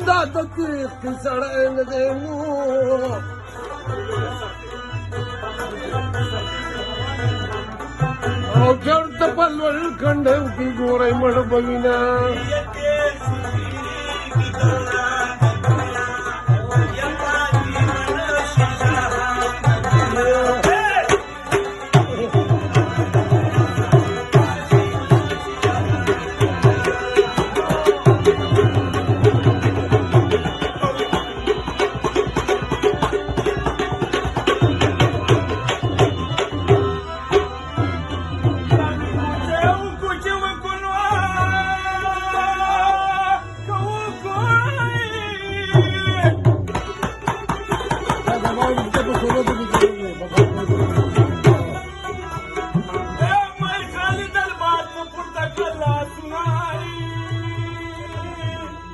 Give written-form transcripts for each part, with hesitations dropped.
دا د تیښتې سړی نه دی نو او چېرته په لوړ کنډو کې ګورئ مړ به وینه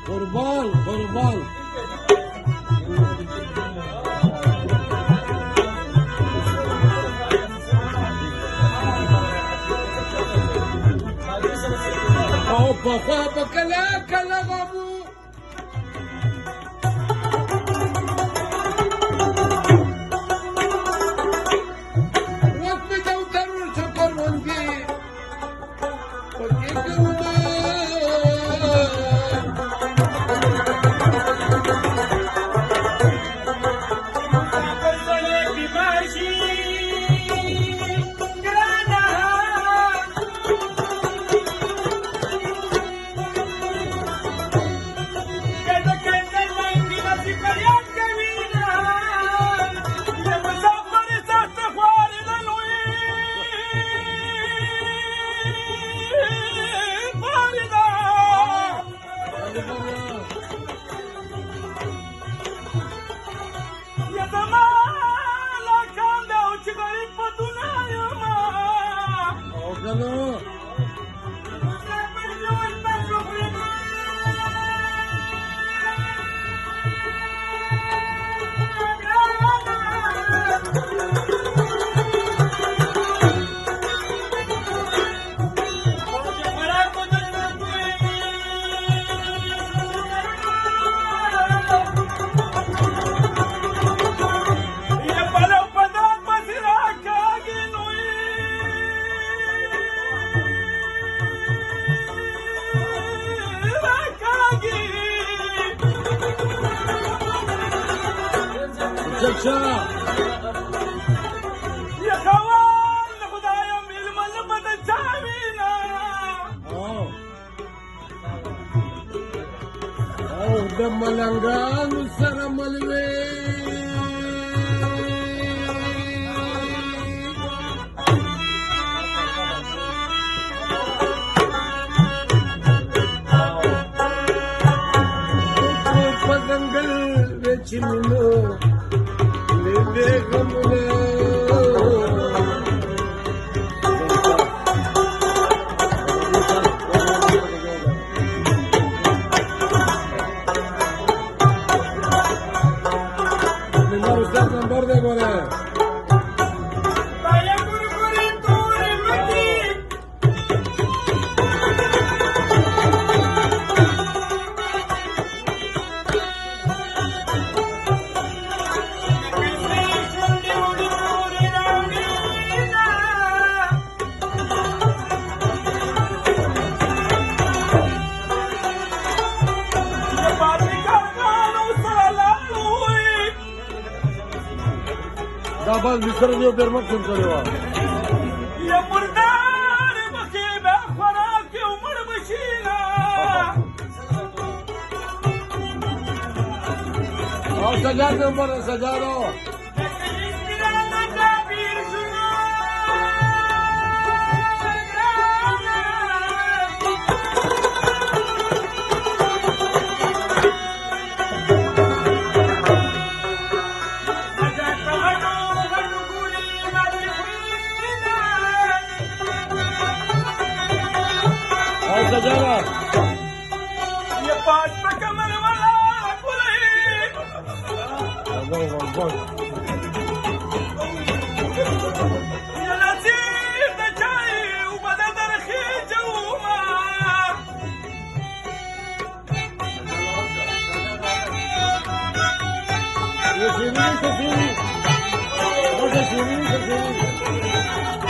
قربان قربان او پخوا به کله کله غمو وخت مې دوتر ورشه کروندې پکې کومه يا خوان خدايا ململ بد چاوينا او د ملنګانو سره ملوي په ځنګل وچینو دا باز بسر دیو در مکتب کړی وه یا مردار مخې به خوراک یې مړ بشینه او سجاد نمبر سجادو سجارة يا باش بكمل ولا أقولي يا لطيف ده جاي وبدا درخي جوما شیرین